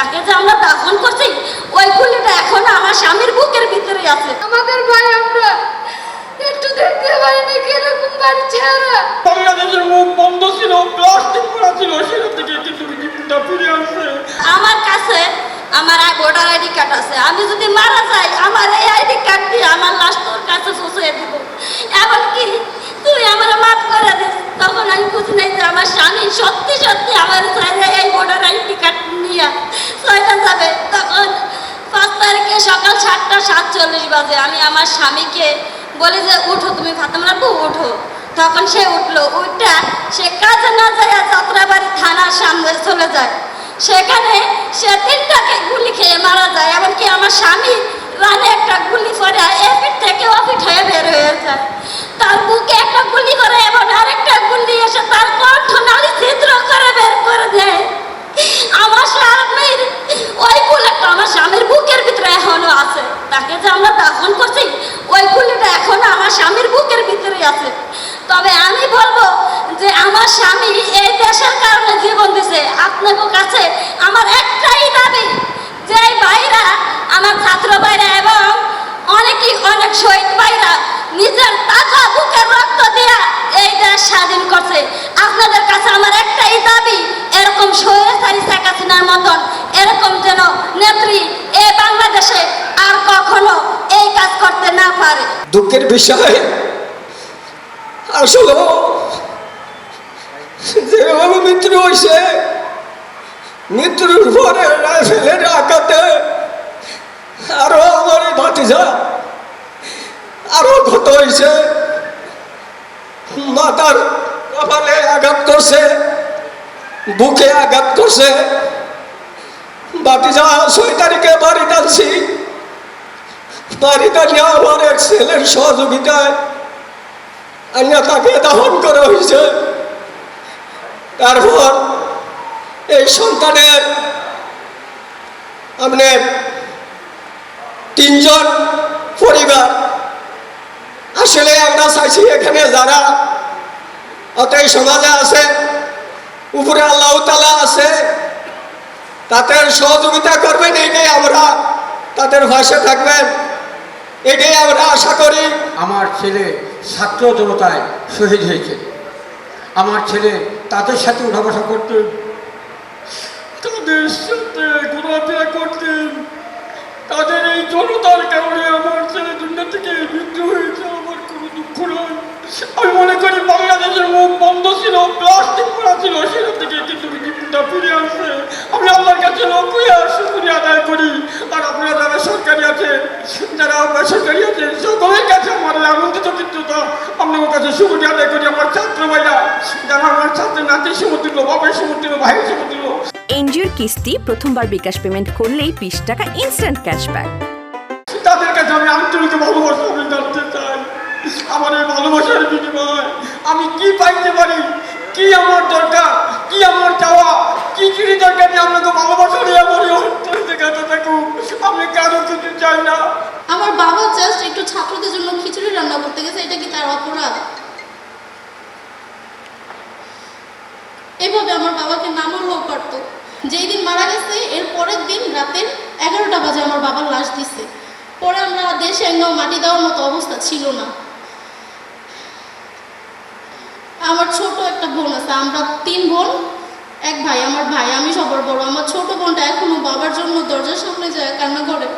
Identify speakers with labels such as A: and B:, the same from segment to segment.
A: তাকে যে আমরা দাফন করছি ওই গুলিটা এখনো আমার স্বামীর বুকের ভিতরে আছে।
B: আমাদের ভাই আমরা একটু দেখতে পাইনি কিরকম বাড়ি ছেড়া।
C: বাংলাদেশের মুখ বন্ধ ছিল, প্লাস্টিক পড়া ছিল, সেটা থেকে কিন্তু জীবনটা ফিরে আসছে।
A: আমার কাছে আমার ভোটার আইডি কার্ড আছে, আমি যদি মারা যাই আমার এই আইডি কার্ড দিয়ে আমার লাশ তোর কাছে পৌঁছে দিব। এমনকি তুই আমার মাফ করে দিস। তখন আমি বুঝি নাই যে আমার স্বামী সত্যি সত্যি আমার চাইলে এই ভোটার আইডি কার্ড নিয়ে ছয়টা যাবে। তখন 5 তারিখে সকাল 7:47 বাজে আমি আমার স্বামীকে বলি যে উঠো, তুমি ফাতেমা আপু উঠো। তখন সে উঠলো, উঠটা সে কাজে না যায় যাত্রাবাড়ি থানার সামনে চলে যায়। সেখানে সে 3টাকে গুলি খেয়ে মারা যায়। এমনকি আমার স্বামী রানে একটা গুলি পরে এপিট থেকে অফিট হয়ে বের হয়ে যায়। তার বুকে একটা গুলি করে এবং আরেকটা গুলি এসে তার কণ্ঠ নালী ছিদ্র করে বের করে দেয়। আমার স্বামীর ওই বুলেটটা আমার স্বামীর বুকের ভিতরে এখনো আছে। তাকে যে আমরা দাফন করছি ওই গুলিটা এখনো আমার স্বামীর বুকের ভিতরে আছে। তবে আমি বলবো যে আমার স্বামী এই দেশের কারণে জীবন দিছে। আপনাদের কাছে আমার একটাই দাবি যে এই ভাইরা, আমার ছাত্র ভাইরা এবং অনেক শহীদ ভাইরা নিজের টাকা বুকের রক্ত দিয়া এই দেশ স্বাধীন করছে। আপনাদের কাছে আমার একটাই দাবি, এরকম স্বৈরাচারী শেখ হাসিনার মতন এরকম যেন নেত্রী এই বাংলাদেশে আর কখনো এই কাজ করতে না পারে।
D: দুঃখের বিষয় আসলে যেভাবে মৃত্যু হয়েছে, মৃত্যুর পরে রাইফেলের আঘাতে আরো আমার এই ভাতিজা আরো ক্ষত হয়েছে। মাথার কপালে আঘাত করছে, বুকে আঘাত করছে। ভাতিজা 6 তারিখে বাড়ি টানছি, বাড়ি টানিয়ে আমার এক ছেলের সহযোগিতায় আনিয়া তাকে দাফন করা হয়েছে। তারপর এই সন্তানের আপনার 3 জন পরিবার। আসলে আমরা চাইছি এখানে যারা অতই সমাজে আছে, উপরে আল্লাহ তাআলা আছে, তাদের সহযোগিতা করবেন। এইটাই আমরা তাদের পাশে থাকবেন, এটাই আমরা আশা করি।
E: আমার ছেলে ছাত্র জনতায় শহীদ হয়েছে। আমার ছেলে তাদের সাথে উঠা বসা করতেন,
C: তাদের সাথে ঘোরাফেরা করতেন। তাদের এই জনতার কারণে আমার ছেলে দুনিয়া থেকে মৃত্যু হয়েছে। আমার কোনো দুঃখ নয়। আমি মনে করি বাংলাদেশের মুখ বন্ধ ছিল, প্লাস্টিক পড়া ছিল, সেটা থেকে কিন্তু জীবনটা ফিরে আসছে। আমি আল্লাহর কাছে লক্ষ্য শুকরিয়া আদায় করি। আর আপনারা যারা সরকারি আছেন, যারা বেসরকারি আছেন, সকলের কাছে আমার আনন্দিত কৃতজ্ঞতা আপনার কাছে শুকরিয়া আদায় করি। আমার ছাত্র ভাইরা যারা আমার ছাত্রের নাতির সমতুল্য, বাবার সমতুল্য, ভাইয়ের সমতুল্য।
F: এনজিওর কিস্তি প্রথমবার বিকাশ পেমেন্ট করলেই 20 টাকা ইনস্ট্যান্ট ক্যাশব্যাক।
C: তাদের কাছে আমি আন্তরিক ভালোবাসা আমি জানতে চাই, আমার এই ভালোবাসার বিনিময় আমি কি পাইতে পারি, কি আমার দরকার, কি আমার চাওয়া, কি জিনিস দরকার। আমি আপনাকে ভালোবাসা নিয়ে আমার অন্তর থেকে থাকুক, আমি কারো কিছু চাই না।
B: আমার বাবা জাস্ট একটু ছাত্রদের জন্য খিচুড়ি রান্না করতে গেছে, এটা কি তার অপরাধ? এভাবে আমার বাবাকে না মারলেও পারতো। যেই দিন মারা গেছে এর পরের দিন রাতের 11টা বাজে আমার বাবার লাশ দিছে। পরে আমরা দেশে একদম মাটি দেওয়ার মতো অবস্থা ছিল না। আমার ছোট একটা বোন আছে, আমরা 3 বোন 1 ভাই। আমার ভাই, আমি সবার বড়। আমার ছোট বোনটা এখনো বাবার জন্য দরজার সামনে যায় কান্না করে,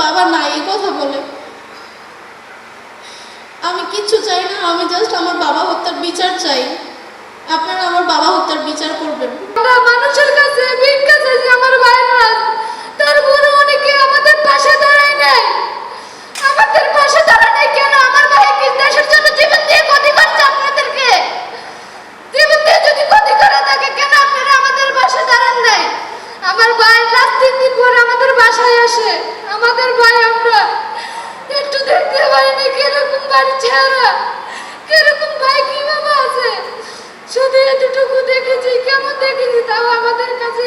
B: বাবা নাই এই কথা বলে। আমি কিচ্ছু চাই না, আমি জাস্ট আমার বাবা হত্যার বিচার চাই। আপনারা আমার বাবা হত্যার বিচার করবেন। আমরা মানুষের কাছে ভিক্ষা চাইছি, আমার ভাইরা তারপরে অনেকে আমাদের পাশে দাঁড়ায় নাই। আমাদের পাশে দাঁড়ায় নাই কেন? আমার ভাই কি দেশের জন্য জীবন দিয়ে ক্ষতি করছে? আপনাদেরকে জীবন দিয়ে যদি ক্ষতি করে থাকে কেন আপনারা আমাদের পাশে দাঁড়ান নাই? আমার ভাই লাস্ট 3 দিন পরে আমাদের বাসায় আসে। আমাদের ভাই আমরা একটু দেখতে পাইনি কিরকম বাড়ি ছেড়া, কিরকম ভাই কিভাবে আছে। শুধু এতটুকু দেখেছি, কেমন দেখেছি তাও আমাদের কাছে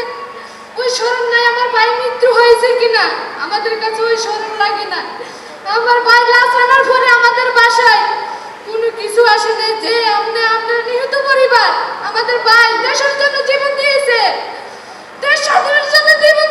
B: ওই স্মরণ নাই আমার ভাই মৃত্যু হয়েছে কিনা, আমাদের কাছে ওই স্মরণ লাগে না। আমার ভাই লাশ আনার পরে আমাদের বাসায় কোনো কিছু আসে না যে আমরা নিহত পরিবার। আমাদের ভাই দেশের জন্য জীবন দিয়েছে, দেশ স্বাধীনের জন্য জীবন